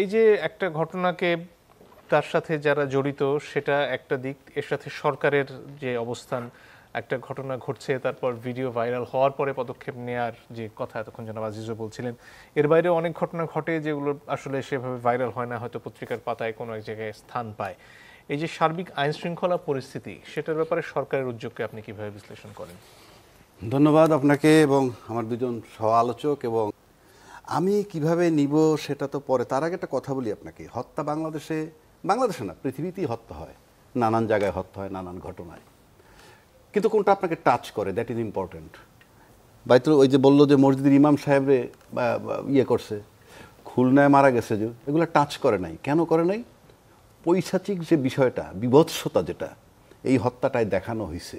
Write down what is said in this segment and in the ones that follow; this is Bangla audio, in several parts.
এই যে একটা ঘটনাকে তার সাথে যারা জড়িত সেটা একটা দিক, এর সাথে সরকারের যে অবস্থান, একটা ঘটনা ঘটছে তারপর ভিডিও ভাইরাল হওয়ার পরে পদক্ষেপ নেয়ার যে কথা এতক্ষণ জনাব আজিজও বলছিলেন, এর বাইরে অনেক ঘটনা ঘটে যেগুলো আসলে সেভাবে ভাইরাল হয় না, হয়তো পত্রিকার পাতায় কোনো এক জায়গায় স্থান পায়। এই যে সার্বিক আইন শৃঙ্খলা পরিস্থিতি, সেটার ব্যাপারে সরকারের উদ্যোগকে আপনি কিভাবে বিশ্লেষণ করেন? ধন্যবাদ আপনাকে এবং আমার দুজন সহ আলোচক। এবং আমি কিভাবে নিব সেটা তো পরে, তার আগে একটা কথা বলি আপনাকে। হত্যা বাংলাদেশে না, পৃথিবীতেই হত্যা হয়, নানান জায়গায় হত্যা হয়, নানান ঘটনায়। কিন্তু কোনটা আপনাকে টাচ করে, দ্যাট ইজ ইম্পর্টেন্ট। বাইতো ওই যে বললো যে মসজিদের ইমাম সাহেবরে ইয়ে করছে, খুলনায় মারা গেছে, যে এগুলো টাচ করে নাই। কেন করে নাই? পৈশাচিক যে বিষয়টা, বিভৎসতা যেটা এই হত্যাটায় দেখানো হয়েছে,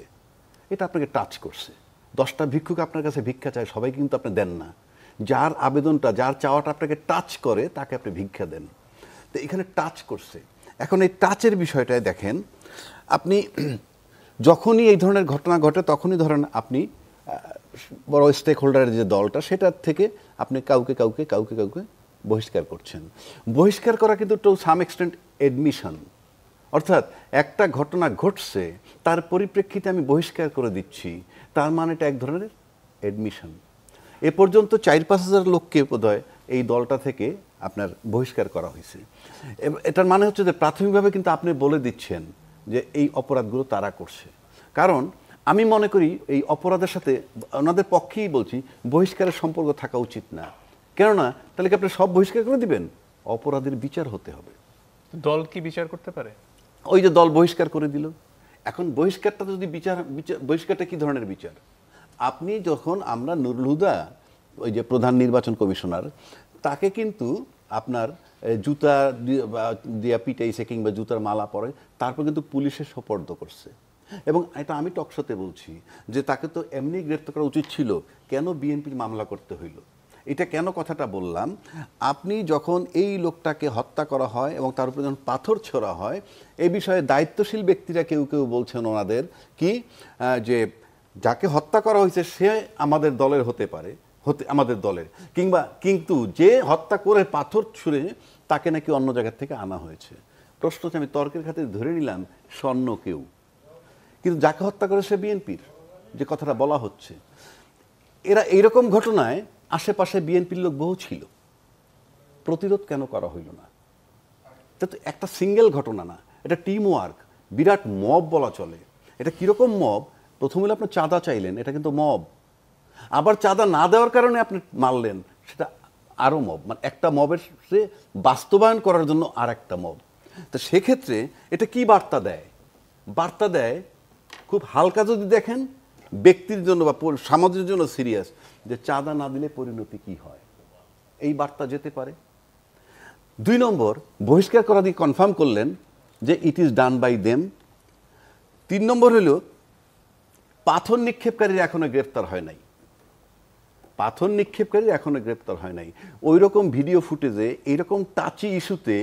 এটা আপনাকে টাচ করছে। 10টা ভিক্ষুক আপনার কাছে ভিক্ষা চায়, সবাই কিন্তু আপনি দেন না। যার আবেদনটা, যার চাওয়াটা আপনাকে টাচ করে, তাকে আপনি ভিক্ষা দেন। তো এখানে টাচ করছে। এখন এই টাচের বিষয়টায় দেখেন, আপনি যখনই এই ধরনের ঘটনা ঘটে, তখনই ধরেন আপনি বড় স্টেক হোল্ডারের যে দলটা, সেটার থেকে আপনি কাউকে কাউকে কাউকে কাউকে বহিষ্কার করছেন। বহিষ্কার করা কিন্তু টু সাম এক্সটেন্ট এডমিশন, অর্থাৎ একটা ঘটনা ঘটছে, তার পরিপ্রেক্ষিতে আমি বহিষ্কার করে দিচ্ছি, তার মানে এটা এক ধরনের এডমিশন। এ পর্যন্ত 4-5 হাজার লোককে বোধহয় এই দলটা থেকে আপনার বহিষ্কার করা হয়েছে। এটার মানে হচ্ছে যে প্রাথমিকভাবে কিন্তু আপনি বলে দিচ্ছেন যে এই অপরাধগুলো তারা করছে। কারণ আমি মনে করি এই অপরাধের সাথে ওনাদের পক্ষেই বলছি, বহিষ্কারের সম্পর্ক থাকা উচিত না। কেননা তাহলে কি আপনি সব বহিষ্কার করে দিবেন? অপরাধের বিচার হতে হবে। দল কি বিচার করতে পারে? ওই যে দল বহিষ্কার করে দিল, এখন বহিষ্কারটা যদি বহিষ্কারটা কি ধরনের বিচার? আপনি যখন, আমরা নুরুল হুদা, ওই যে প্রধান নির্বাচন কমিশনার, তাকে কিন্তু আপনার জুতা দিয়া পিটাইছে কিংবা জুতার মালা পরে, তারপর কিন্তু পুলিশে সোপর্দ করছে। এবং এটা আমি টকশোতে বলছি যে তাকে তো এমনি গ্রেফতার করা উচিত ছিল, কেন বিএনপির মামলা করতে হইল? এটা কেন কথাটা বললাম, আপনি যখন এই লোকটাকে হত্যা করা হয় এবং তার উপরে যখন পাথর ছোড়া হয়, এই বিষয়ে দায়িত্বশীল ব্যক্তিরা কেউ কেউ বলছেন ওনাদের কি, যে যাকে হত্যা করা হয়েছে সে আমাদের দলের হতে পারে, আমাদের দলের, কিন্তু যে হত্যা করে পাথর ছুঁড়ে তাকে নাকি অন্য জায়গা থেকে আনা হয়েছে। প্রশ্ন হচ্ছে, আমি তর্কের খাতিরে ধরে নিলাম স্বর্ণ কেউ, কিন্তু যাকে হত্যা করে সে বিএনপির, যে কথাটা বলা হচ্ছে। এরা এইরকম ঘটনায় আশেপাশে বিএনপির লোক বহু ছিল, প্রতিরোধ কেন করা হইল না? এটা তো একটা সিঙ্গেল ঘটনা না, এটা টিম ওয়ার্ক, বিরাট মব বলা চলে। এটা কিরকম মব? প্রথম হলে আপনি চাঁদা চাইলেন, এটা কিন্তু মব। আবার চাঁদা না দেওয়ার কারণে আপনি মারলেন, সেটা আরও মব। মানে একটা মবের সে বাস্তবায়ন করার জন্য আর একটা মব। তো সেক্ষেত্রে এটা কি বার্তা দেয়? বার্তা দেয়, খুব হালকা যদি দেখেন, ব্যক্তির জন্য বা সমাজের জন্য সিরিয়াস, যে চাঁদা না দিলে পরিণতি কি হয়, এই বার্তা যেতে পারে। 2 নম্বর, বহিষ্কার করা দিয়ে কনফার্ম করলেন যে it is done by them. 3 নম্বর হলো, পাথর নিক্ষেপকারীরা এখনো গ্রেফতার হয় নাই। পাথর নিক্ষেপকারী এখনো গ্রেপ্তার হয় নাই। ওই রকম ভিডিও ফুটেজে এইরকম টাচি ইস্যুতে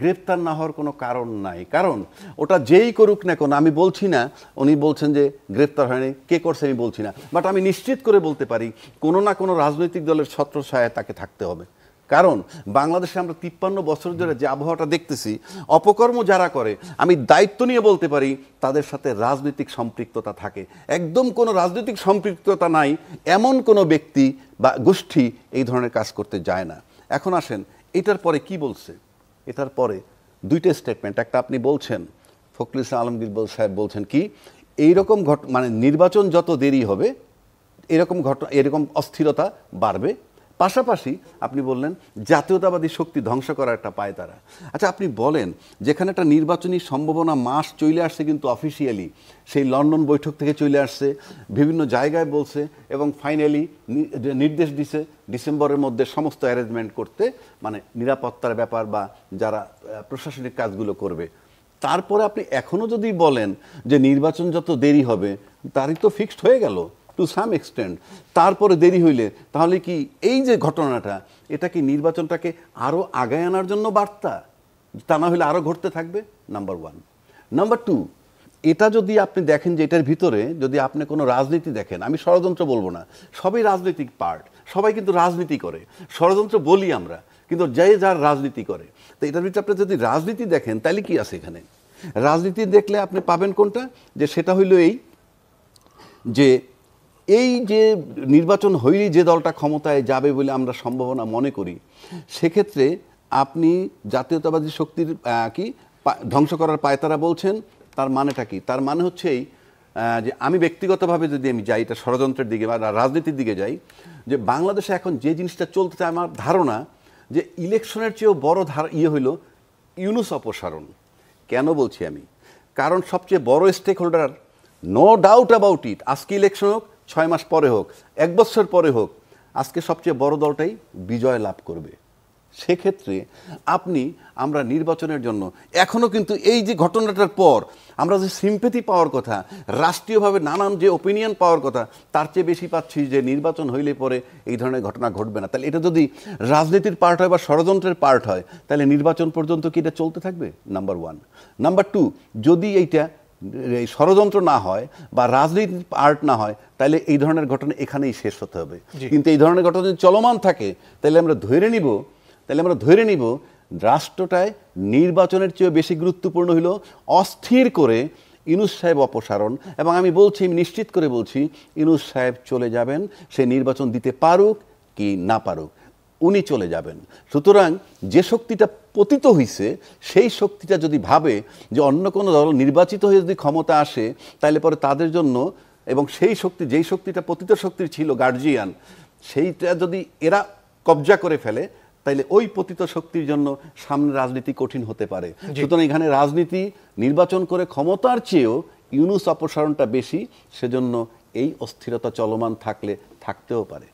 গ্রেপ্তার না হওয়ার কোনো কারণ নাই। কারণ ওটা যেই করুক না কেন, আমি বলছি না, উনি বলছেন যে গ্রেপ্তার হয়নি, কে করছে আমি বলছি না, বাট আমি নিশ্চিত করে বলতে পারি কোনো না কোনো রাজনৈতিক দলের ছত্রছায়ায় তাকে থাকতে হবে। কারণ বাংলাদেশে আমরা 53 বছর ধরে যে আবহাওয়াটা দেখতেছি, অপকর্ম যারা করে, আমি দায়িত্ব নিয়ে বলতে পারি তাদের সাথে রাজনৈতিক সম্পৃক্ততা থাকে। একদম কোনো রাজনৈতিক সম্পৃক্ততা নাই এমন কোনো ব্যক্তি বা গোষ্ঠী এই ধরনের কাজ করতে যায় না। এখন আসেন, এটার পরে কি বলছে? এটার পরে 2টা স্টেটমেন্ট। একটা আপনি বলছেন, ফখরুল ইসলাম আলমগীর সাহেব বলছেন কি, এইরকম মানে নির্বাচন যত দেরি হবে এরকম অস্থিরতা বাড়বে। পাশাপাশি আপনি বললেন জাতীয়তাবাদী শক্তি ধ্বংস করার একটা পায় তারা। আচ্ছা, আপনি বলেন, যেখানে একটা নির্বাচনী সম্ভাবনা মাস চলে আসছে, কিন্তু অফিসিয়ালি সেই লন্ডন বৈঠক থেকে চলে আসছে, বিভিন্ন জায়গায় বলছে, এবং ফাইনালি নির্দেশ দিছে ডিসেম্বরের মধ্যে সমস্ত অ্যারেঞ্জমেন্ট করতে, মানে নিরাপত্তার ব্যাপার বা যারা প্রশাসনিক কাজগুলো করবে। তারপরে আপনি এখনও যদি বলেন যে নির্বাচন যত দেরি হবে, তারই তো ফিক্সড হয়ে গেল টু সাম এক্সটেন্ট। তারপরে দেরি হইলে তাহলে কি এই যে ঘটনাটা, এটা কি নির্বাচনটাকে আরও আগায় আনার জন্য বার্তা? তা না হলে আরও ঘটতে থাকবে, নাম্বার 1। নাম্বার 2, এটা যদি আপনি দেখেন যে এটার ভিতরে যদি আপনি কোনো রাজনীতি দেখেন, আমি ষড়যন্ত্র বলবো না, সবই রাজনৈতিক পার্ট, সবাই কিন্তু রাজনীতি করে, ষড়যন্ত্র বলি আমরা, কিন্তু যে যার রাজনীতি করে। তো এটার ভিতরে আপনি যদি রাজনীতি দেখেন তাহলে কি আছে এখানে? রাজনীতি দেখলে আপনি পাবেন কোনটা, যে সেটা হইল এই যে নির্বাচন হইলেই যে দলটা ক্ষমতায় যাবে বলে আমরা সম্ভাবনা মনে করি, সেক্ষেত্রে আপনি জাতীয়তাবাদী শক্তির ধ্বংস করার পায়তারা বলছেন। তার মানেটা কি? তার মানে হচ্ছে এই যে আমি ব্যক্তিগতভাবে যদি আমি যাই এটা ষড়যন্ত্রের দিকে বা রাজনীতির দিকে যাই, যে বাংলাদেশে এখন যে জিনিসটা চলতেছে আমার ধারণা যে ইলেকশনের চেয়েও বড় হইল ইউনূস অপসারণ। কেন বলছি আমি? কারণ সবচেয়ে বড় stakeholder, no doubt about it, আজকে ইলেকশন হোক, 6 মাস পরে হোক, 1 বছর পরে হোক, আজকে সবচেয়ে বড় দলটাই বিজয় লাভ করবে। সেক্ষেত্রে আমরা নির্বাচনের জন্য এখনও কিন্তু এই যে ঘটনাটার পর আমরা যে সিম্পেথি পাওয়ার কথা, রাষ্ট্রীয়ভাবে নানান যে ওপিনিয়ন পাওয়ার কথা, তার চেয়ে বেশি পাচ্ছি যে নির্বাচন হইলে পরে এই ধরনের ঘটনা ঘটবে না। তাহলে এটা যদি রাজনীতির পার্ট হয় বা ষড়যন্ত্রের পার্ট হয়, তাহলে নির্বাচন পর্যন্ত কি এটা চলতে থাকবে? নাম্বার 1। নাম্বার 2, যদি এইটা এই ষড়যন্ত্র না হয় বা রাজনীতির পার্ট না হয়, তাহলে এই ধরনের ঘটনা এখানেই শেষ হতে হবে। কিন্তু এই ধরনের ঘটনা যদি চলমান থাকে, তাহলে আমরা ধরে নিব রাষ্ট্রটায় নির্বাচনের চেয়ে বেশি গুরুত্বপূর্ণ হলো অস্থির করে ইউনূস সাহেব অপসারণ। এবং আমি নিশ্চিত করে বলছি, ইউনূস সাহেব চলে যাবেন, সে নির্বাচন দিতে পারুক কি না পারুক, উনি চলে যাবেন। সুতরাং যে শক্তিটা পতিত হইছে, সেই শক্তিটা যদি ভাবে যে অন্য কোনো দল নির্বাচিত হয়ে যদি ক্ষমতা আসে, তাহলে পরে তাদের জন্য, এবং যেই শক্তিটা পতিত শক্তির ছিল গার্জিয়ান, সেইটা যদি এরা কবজা করে ফেলে, তাইলে ওই পতিত শক্তির জন্য সামনে রাজনীতি কঠিন হতে পারে। সুতরাং এখানে রাজনীতি নির্বাচন করে ক্ষমতার চেয়েও ইউনূস অপসারণটা বেশি, সেজন্য এই অস্থিরতা চলমান থাকতেও পারে।